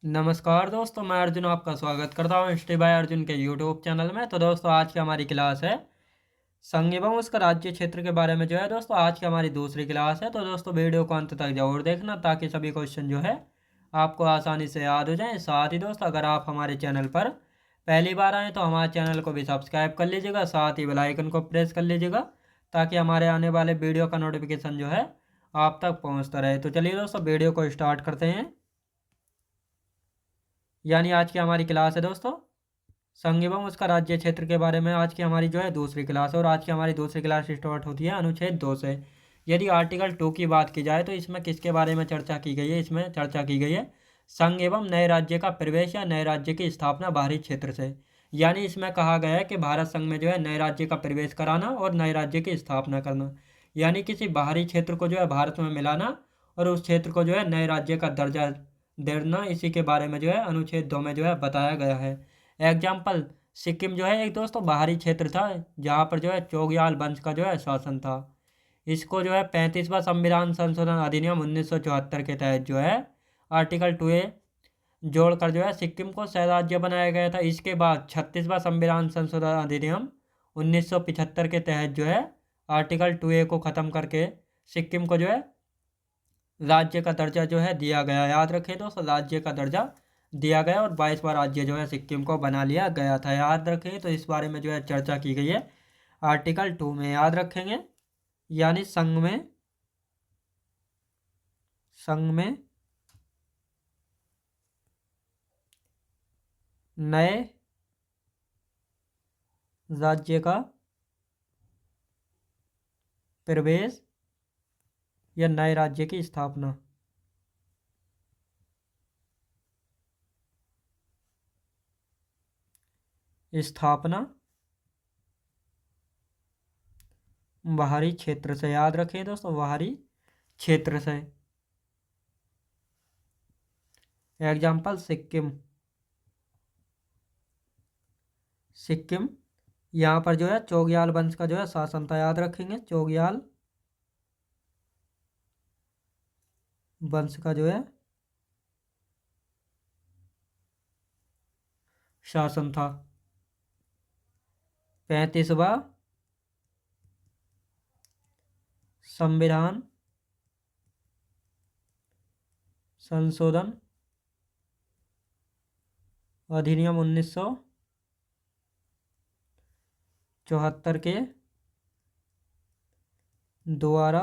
नमस्कार दोस्तों, मैं अर्जुन आपका स्वागत करता हूँ हिस्ट्री बाय अर्जुन के यूट्यूब चैनल में। तो दोस्तों, आज की हमारी क्लास है संघ एवं उसका राज्य क्षेत्र के बारे में। जो है दोस्तों, आज की हमारी दूसरी क्लास है। तो दोस्तों, वीडियो को अंत तक जरूर देखना ताकि सभी क्वेश्चन जो है आपको आसानी से याद हो जाएं। साथ ही दोस्तों, अगर आप हमारे चैनल पर पहली बार आएँ तो हमारे चैनल को भी सब्सक्राइब कर लीजिएगा, साथ ही बेल आइकन को प्रेस कर लीजिएगा ताकि हमारे आने वाले वीडियो का नोटिफिकेशन जो है आप तक पहुँचता रहे। तो चलिए दोस्तों, वीडियो को स्टार्ट करते हैं। यानी आज की हमारी क्लास है दोस्तों संघ एवं उसका राज्य क्षेत्र के बारे में। आज की हमारी जो है दूसरी क्लास है और आज की हमारी दूसरी क्लास स्टार्ट होती है अनुच्छेद 2 से। यदि आर्टिकल 2 की बात की जाए तो इसमें किसके बारे में चर्चा की गई है? इसमें चर्चा की गई है संघ एवं नए राज्य का प्रवेश या नए राज्य की स्थापना बाहरी क्षेत्र से। यानी इसमें कहा गया है कि भारत संघ में जो है नए राज्य का प्रवेश कराना और नए राज्य की स्थापना करना, यानी किसी बाहरी क्षेत्र को जो है भारत में मिलाना और उस क्षेत्र को जो है नए राज्य का दर्जा देना, इसी के बारे में जो है अनुच्छेद 2 में जो है बताया गया है। एग्जाम्पल, सिक्किम जो है एक दोस्तों बाहरी क्षेत्र था जहाँ पर जो है चोग्याल वंश का जो है शासन था। इसको जो है 35वां संविधान संशोधन अधिनियम 1974 के तहत जो है आर्टिकल 2A जोड़कर जो है सिक्किम को सह राज्य बनाया गया था। इसके बाद 36वां संविधान संशोधन अधिनियम 1975 के तहत जो है आर्टिकल 2A को ख़त्म करके सिक्किम को जो है राज्य का दर्जा जो है दिया गया। याद रखें दोस्तों, राज्य का दर्जा दिया गया और 22वां राज्य जो है सिक्किम को बना लिया गया था। याद रखें, तो इस बारे में जो है चर्चा की गई है आर्टिकल 2 में। याद रखेंगे, यानी संघ में नए राज्य का प्रवेश या नए राज्य की स्थापना। बाहरी क्षेत्र से। याद रखें दोस्तों, बाहरी क्षेत्र से। एग्जाम्पल, सिक्किम यहाँ पर जो है चोग्याल वंश का जो है शासन था। याद रखेंगे, चोग्याल वंश का जो है शासन था। 35वां संविधान संशोधन अधिनियम 1974 के द्वारा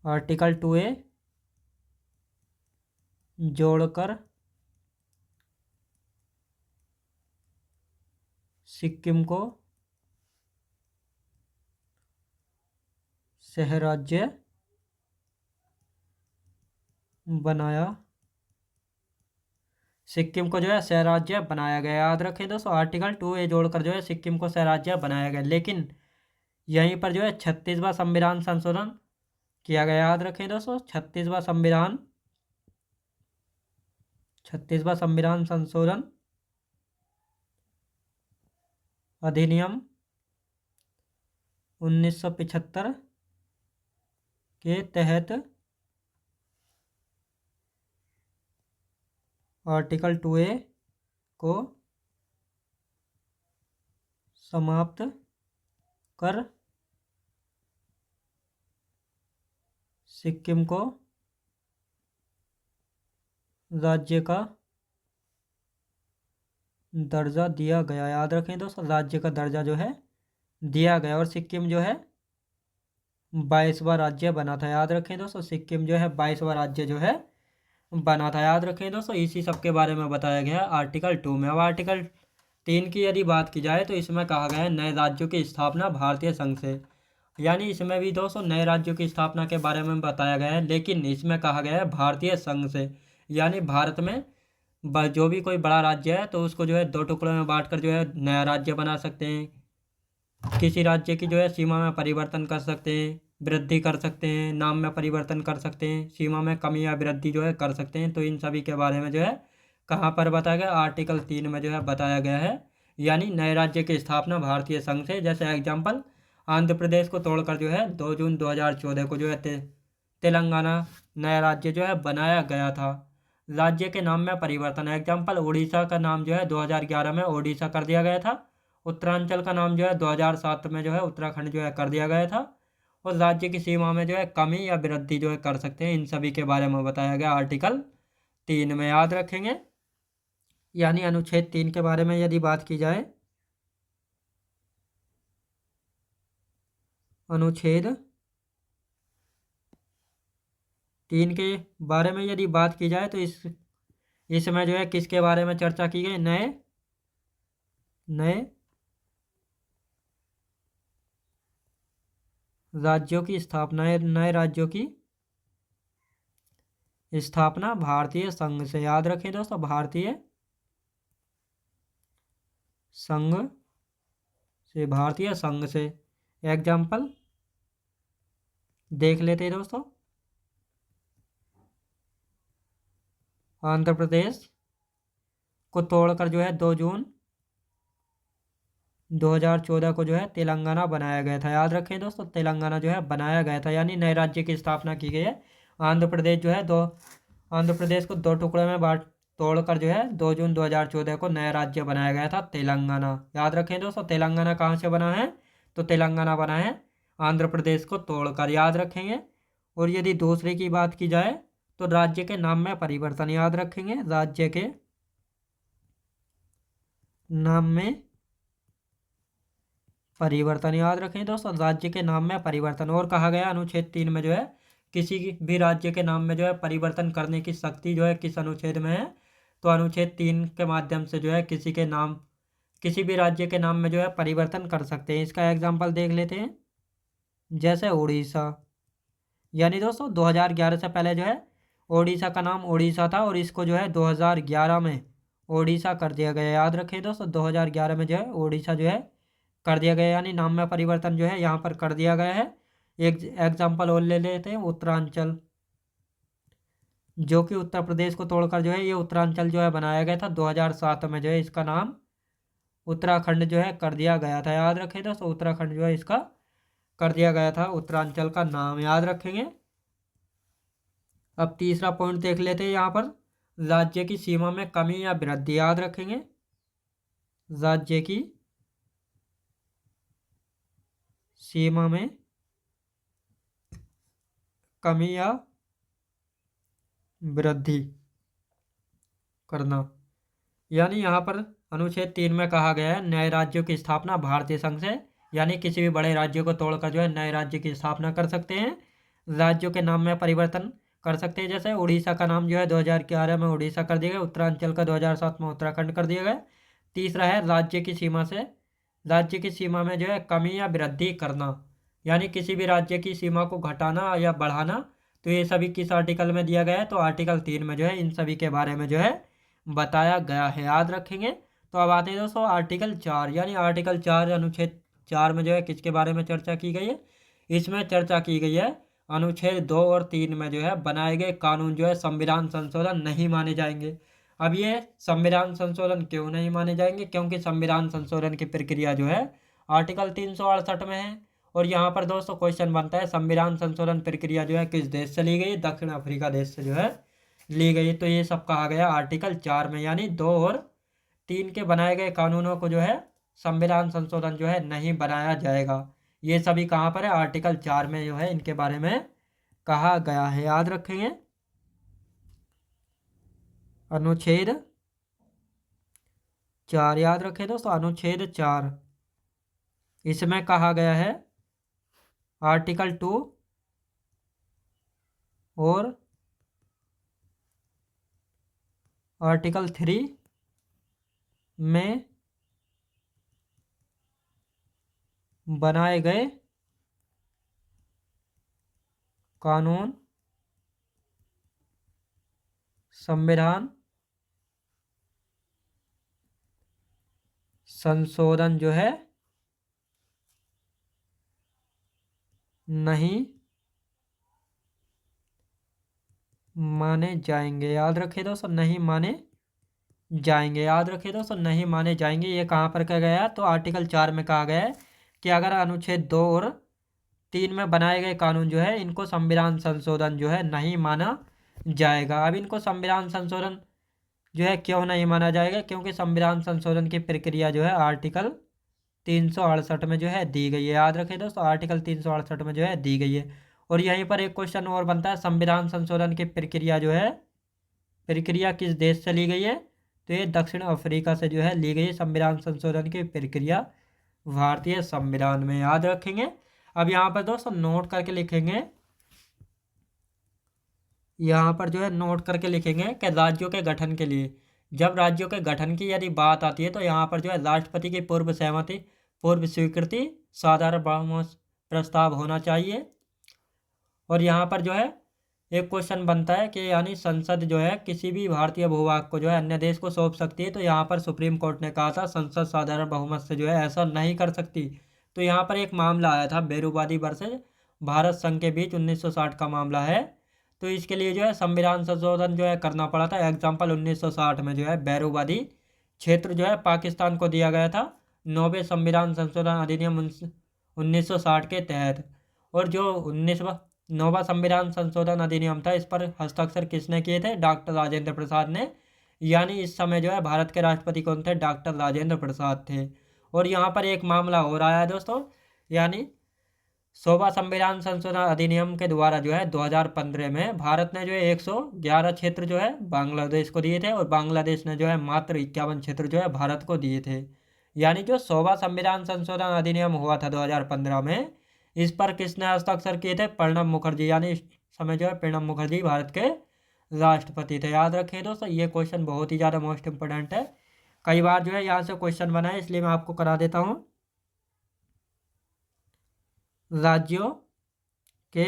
आर्टिकल 2A जोड़कर सिक्किम को सह राज्य बनाया। सिक्किम को जो है सह राज्य बनाया गया। याद रखें दोस्तों, आर्टिकल 2A जोड़कर जो है सिक्किम को सह राज्य बनाया गया। लेकिन यहीं पर जो है 36वां संविधान संशोधन किया गया। याद रखें दोस्तों, 36वां संविधान संशोधन अधिनियम 1975 के तहत आर्टिकल 2A को समाप्त कर सिक्किम को राज्य का दर्जा दिया गया। याद रखें दोस्तों, राज्य का दर्जा जो है दिया गया और सिक्किम जो है 22वां राज्य बना था। याद रखें दोस्तों, सिक्किम जो है 22वां राज्य जो है बना था। याद रखें दोस्तों, इसी सब के बारे में बताया गया है आर्टिकल 2 में। अब आर्टिकल 3 की यदि बात की जाए तो इसमें कहा गया है नए राज्यों की स्थापना भारतीय संघ से। यानी इसमें भी दोस्तों नए राज्यों की स्थापना के बारे में बताया गया है, लेकिन इसमें कहा गया है भारतीय संघ से। यानी भारत में जो भी कोई बड़ा राज्य है तो उसको जो है 2 टुकड़ों में बांटकर जो है नया राज्य बना सकते हैं। किसी राज्य की जो है सीमा में परिवर्तन कर सकते हैं, वृद्धि कर सकते हैं, नाम में परिवर्तन कर सकते हैं, सीमा में कमी या वृद्धि जो है कर सकते हैं। तो इन सभी के बारे में जो है कहाँ पर बताया गया? आर्टिकल 3 में जो है बताया गया है। यानी नए राज्य की स्थापना भारतीय संघ से। जैसे एग्जाम्पल, आंध्र प्रदेश को तोड़कर जो है 2 जून 2014 को जो है तेलंगाना नया राज्य जो है बनाया गया था। राज्य के नाम में परिवर्तन, एग्जाम्पल उड़ीसा का नाम जो है 2011 में ओडिशा कर दिया गया था। उत्तरांचल का नाम जो है 2007 में जो है उत्तराखंड जो है कर दिया गया था। और राज्य की सीमा में जो है कमी या वृद्धि जो है कर सकते हैं, इन सभी के बारे में बताया गया आर्टिकल 3 में, याद रखेंगे। यानी अनुच्छेद 3 के बारे में यदि बात की जाए, अनुच्छेद 3 के बारे में यदि बात की जाए तो इसमें जो है किसके बारे में चर्चा की गई, नए नए राज्यों की स्थापना, नए राज्यों की स्थापना भारतीय संघ से, याद रखें दोस्तों, भारतीय संघ से, भारतीय संघ से। एग्जाम्पल देख लेते हैं दोस्तों, आंध्र प्रदेश को तोड़कर जो है 2 जून 2014 को जो है तेलंगाना बनाया गया था, याद रखें दोस्तों, तेलंगाना जो है बनाया गया था, यानी नए राज्य की स्थापना की गई है। आंध्र प्रदेश जो है आंध्र प्रदेश को 2 टुकड़े में बांट तोड़कर जो है 2 जून 2014 को नया राज्य बनाया गया था तेलंगाना, याद रखें दोस्तों। तेलंगाना कहाँ से बना है, तो तेलंगाना बना है आंध्र प्रदेश को तोड़कर, याद रखेंगे। और यदि दूसरे की बात की जाए तो राज्य के नाम में परिवर्तन, याद रखेंगे, राज्य के नाम में परिवर्तन, याद रखें दोस्तों, राज्य के नाम में परिवर्तन। और कहा गया अनुच्छेद 3 में जो है किसी भी राज्य के नाम में जो है परिवर्तन करने की शक्ति जो है किस अनुच्छेद में है, तो अनुच्छेद 3 के माध्यम से जो है किसी भी राज्य के नाम में जो है परिवर्तन कर सकते हैं। इसका एग्जाम्पल देख लेते हैं, जैसे उड़ीसा, यानी दोस्तों 2011 से पहले जो है ओडिशा का नाम ओडिशा था और इसको जो है 2011 में ओडिशा कर दिया गया, याद रखें दोस्तों, 2011 में जो है ओडिशा जो है कर दिया गया, यानी नाम में परिवर्तन जो है यहाँ पर कर दिया गया है। एक एग्जाम्पल और ले लेते हैं, उत्तरांचल, जो कि उत्तर प्रदेश को तोड़कर जो है ये उत्तरांचल जो है बनाया गया था 2007 में, जो है इसका नाम उत्तराखंड जो है कर दिया गया था, याद रखें दोस्तों, उत्तराखंड जो है इसका कर दिया गया था, उत्तरांचल का नाम, याद रखेंगे। अब तीसरा पॉइंट देख लेते हैं यहाँ पर, राज्य की सीमा में कमी या वृद्धि, याद रखेंगे, राज्य की सीमा में कमी या वृद्धि करना, यानी यहाँ पर अनुच्छेद 3 में कहा गया है नए राज्यों की स्थापना भारतीय संघ से, यानी किसी भी बड़े राज्य को तोड़कर जो है नए राज्य की स्थापना कर सकते हैं। राज्यों के नाम में परिवर्तन कर सकते हैं, जैसे उड़ीसा का नाम जो है 2011 में उड़ीसा कर दिया गया, उत्तरांचल का 2007 में उत्तराखंड कर दिया गया। तीसरा है राज्य की सीमा में जो है कमी या वृद्धि करना, यानी किसी भी राज्य की सीमा को घटाना या बढ़ाना, तो ये सभी किस आर्टिकल में दिया गया है, तो आर्टिकल 3 में जो है इन सभी के बारे में जो है बताया गया है, याद रखेंगे। तो अब आते हैं दोस्तों आर्टिकल 4, यानी आर्टिकल 4 अनुच्छेद 4 में जो है किसके बारे में चर्चा की गई है, इसमें चर्चा की गई है अनुच्छेद 2 और 3 में जो है बनाए गए कानून जो है संविधान संशोधन नहीं माने जाएंगे। अब ये संविधान संशोधन क्यों नहीं माने जाएंगे, क्योंकि संविधान संशोधन की प्रक्रिया जो है आर्टिकल 368 में है। और यहाँ पर दोस्तों क्वेश्चन बनता है, संविधान संशोधन प्रक्रिया जो है किस देश से ली गई, दक्षिण अफ्रीका देश से जो है ली गई। तो ये सब कहा गया आर्टिकल 4 में, यानी 2 और 3 के बनाए गए कानूनों को जो है संविधान संशोधन जो है नहीं बनाया जाएगा। ये सभी कहाँ पर है, आर्टिकल 4 में जो है इनके बारे में कहा गया है, याद रखेंगे। अनुच्छेद 4 याद रखें दोस्तों, अनुच्छेद 4 इसमें कहा गया है आर्टिकल 2 और आर्टिकल 3 में बनाए गए कानून संविधान संशोधन जो है नहीं माने जाएंगे, याद रखें दोस्तों, नहीं माने जाएंगे, याद रखें दोस्तों, नहीं माने जाएंगे। ये कहाँ पर कहा गया है, तो आर्टिकल 4 में कहा गया है कि अगर अनुच्छेद 2 और 3 में बनाए गए कानून जो है इनको संविधान संशोधन जो है नहीं माना जाएगा। अब इनको संविधान संशोधन जो है क्यों नहीं माना जाएगा, क्योंकि संविधान संशोधन की प्रक्रिया जो है आर्टिकल 368 में जो है दी गई है। याद रखें दोस्तों, आर्टिकल 368 में जो है दी गई है। और यहीं पर एक क्वेश्चन और बनता है, संविधान संशोधन की प्रक्रिया जो है प्रक्रिया किस देश से ली गई है, तो ये दक्षिण अफ्रीका से जो है ली गई है संविधान संशोधन की प्रक्रिया भारतीय संविधान में। याद रखेंगे। अब यहाँ पर दोस्तों नोट करके लिखेंगे, यहाँ पर जो है नोट करके लिखेंगे कि राज्यों के गठन के लिए, जब राज्यों के गठन की यदि बात आती है तो यहाँ पर जो है राष्ट्रपति की पूर्व सहमति, पूर्व स्वीकृति, साधारण बहुमत प्रस्ताव होना चाहिए। और यहाँ पर जो है एक क्वेश्चन बनता है कि यानी संसद जो है किसी भी भारतीय भूभाग को जो है अन्य देश को सौंप सकती है, तो यहाँ पर सुप्रीम कोर्ट ने कहा था संसद साधारण बहुमत से जो है ऐसा नहीं कर सकती। तो यहाँ पर एक मामला आया था बेरूवादी वर्सेज भारत संघ के बीच, 1960 का मामला है। तो इसके लिए जो है संविधान संशोधन जो है करना पड़ा था। एग्जाम्पल 1960 में जो है बैरूवादी क्षेत्र जो है पाकिस्तान को दिया गया था 9वें संविधान संशोधन अधिनियम 1960 के तहत। और जो 9वां संविधान संशोधन अधिनियम था, इस पर हस्ताक्षर किसने किए थे, डॉक्टर राजेंद्र प्रसाद ने। यानी इस समय जो है भारत के राष्ट्रपति कौन थे, डॉक्टर राजेंद्र प्रसाद थे। और यहाँ पर एक मामला हो रहा है दोस्तों, यानी 100वां संविधान संशोधन अधिनियम के द्वारा जो है 2015 में भारत ने जो है 111 क्षेत्र जो है बांग्लादेश को दिए थे, और बांग्लादेश ने जो है मात्र 51 क्षेत्र जो है भारत को दिए थे। यानी जो 100वां संविधान संशोधन अधिनियम हुआ था 2015 में, इस पर किसने हस्ताक्षर किए थे, प्रणब मुखर्जी। यानी इस समय जो है प्रणब मुखर्जी भारत के राष्ट्रपति थे। याद रखें दोस्तों, ये क्वेश्चन बहुत ही ज़्यादा मोस्ट इंपोर्टेंट है, कई बार जो है यहाँ से क्वेश्चन बना है, इसलिए मैं आपको करा देता हूँ। राज्यों के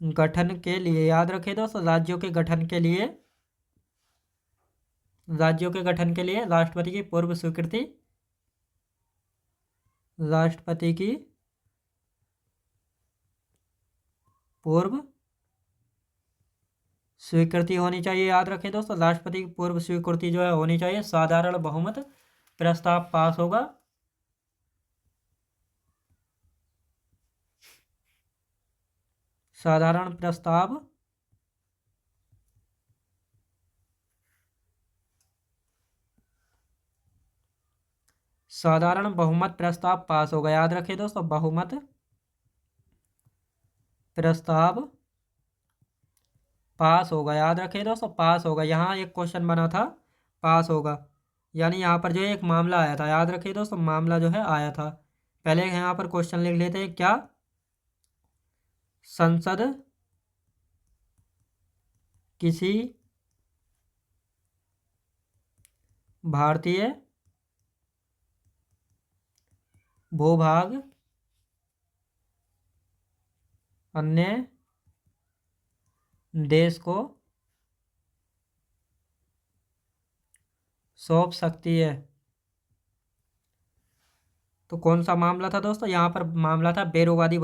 गठन के लिए, याद रखें दोस्तों, राज्यों के गठन के लिए, राज्यों के गठन के लिए राष्ट्रपति की पूर्व स्वीकृति, राष्ट्रपति की पूर्व स्वीकृति होनी चाहिए। याद रखें दोस्तों, राष्ट्रपति की पूर्व स्वीकृति जो है होनी चाहिए। साधारण बहुमत प्रस्ताव पास होगा। साधारण प्रस्ताव साधारण बहुमत प्रस्ताव पास होगा। याद रखिए दोस्तों, बहुमत प्रस्ताव पास होगा। याद रखिए दोस्तों, पास होगा। यहाँ एक क्वेश्चन बना था, पास होगा, यानी यहाँ पर जो है एक मामला आया था। याद रखिए दोस्तों, मामला जो है आया था। पहले यहाँ पर क्वेश्चन लिख लेते हैं, क्या संसद किसी भारतीय भूभाग अन्य देश को सौंप सकती है। तो कौन सा मामला था दोस्तों, यहाँ पर मामला था बेरोवादी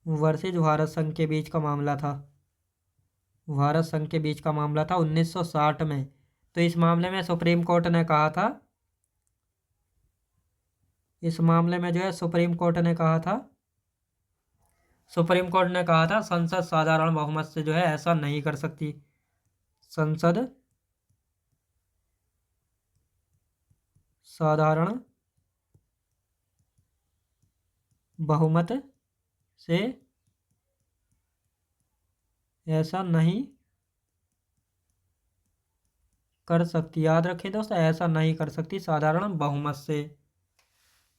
वर्सेज भारत संघ के बीच का मामला था। भारत संघ के बीच का मामला था 1960 में। तो इस मामले में सुप्रीम कोर्ट ने कहा था, इस मामले में जो है सुप्रीम कोर्ट ने कहा था संसद साधारण बहुमत से जो है ऐसा नहीं कर सकती। संसद साधारण बहुमत से ऐसा नहीं कर सकती। याद रखें दोस्तों, ऐसा नहीं कर सकती साधारण बहुमत से।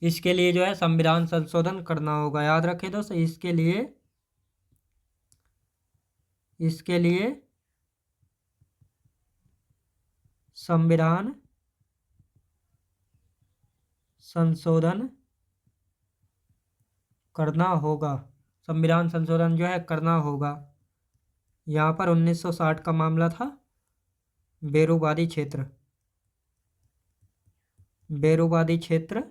इसके लिए जो है संविधान संशोधन करना होगा। याद रखें दोस्तों, इसके लिए संविधान संशोधन करना होगा। संविधान संशोधन जो है करना होगा। यहाँ पर 1960 का मामला था बेरूवादी क्षेत्र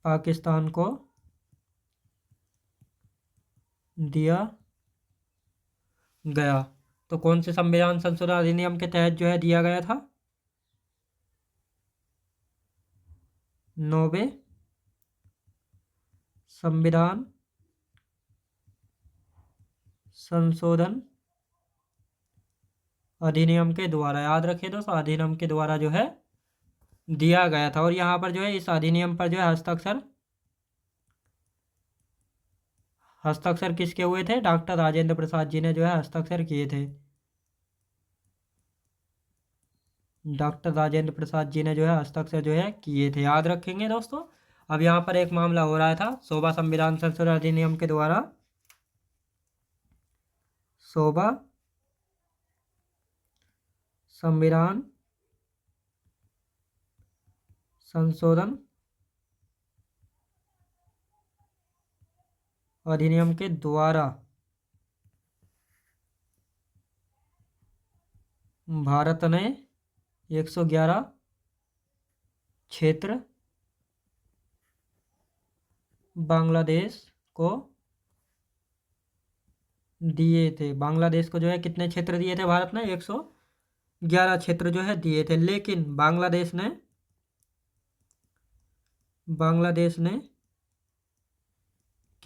पाकिस्तान को दिया गया। तो कौन से संविधान संशोधन अधिनियम के तहत जो है दिया गया था? 9वें संविधान संशोधन अधिनियम के द्वारा, याद रखिए दोस्तों, अधिनियम के द्वारा जो है दिया गया था। और यहाँ पर जो है इस अधिनियम पर जो है हस्ताक्षर किसके हुए थे? डॉक्टर राजेंद्र प्रसाद जी ने जो है हस्ताक्षर किए थे। डॉक्टर राजेंद्र प्रसाद जी ने जो है हस्ताक्षर जो है किए थे, याद रखेंगे दोस्तों। अब यहाँ पर एक मामला हो रहा था शोभा संविधान संशोधन अधिनियम के द्वारा, शोभा संविधान संशोधन अधिनियम के द्वारा भारत ने 111 क्षेत्र बांग्लादेश को दिए थे। बांग्लादेश को जो है कितने क्षेत्र दिए थे भारत ने? 111 क्षेत्र जो है दिए थे। लेकिन बांग्लादेश ने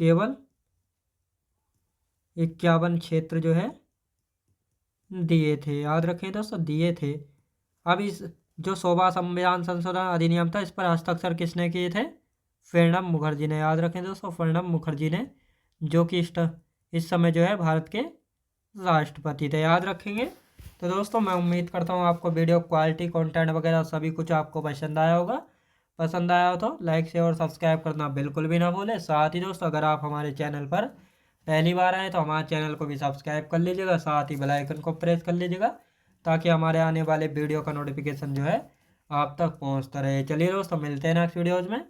केवल 51 क्षेत्र जो है दिए थे, याद रखें दोस्तों, दिए थे। अब इस जो शोभा संविधान संशोधन अधिनियम था, इस पर हस्ताक्षर किसने किए थे? प्रणब मुखर्जी ने, याद रखें दोस्तों, प्रणब मुखर्जी ने, जो कि इस समय जो है भारत के राष्ट्रपति थे, याद रखेंगे। तो दोस्तों मैं उम्मीद करता हूँ आपको वीडियो क्वालिटी, कंटेंट वगैरह सभी कुछ आपको पसंद आया होगा। पसंद आया हो तो लाइक शेयर और सब्सक्राइब करना बिल्कुल भी ना भूलें। साथ ही दोस्तों अगर आप हमारे चैनल पर पहली बार आए तो हमारे चैनल को भी सब्सक्राइब कर लीजिएगा, साथ ही बेल आइकन को प्रेस कर लीजिएगा, ताकि हमारे आने वाले वीडियो का नोटिफिकेशन जो है आप तक पहुंचता रहे। चलिए दोस्तों मिलते हैं नेक्स्ट वीडियोज़ में।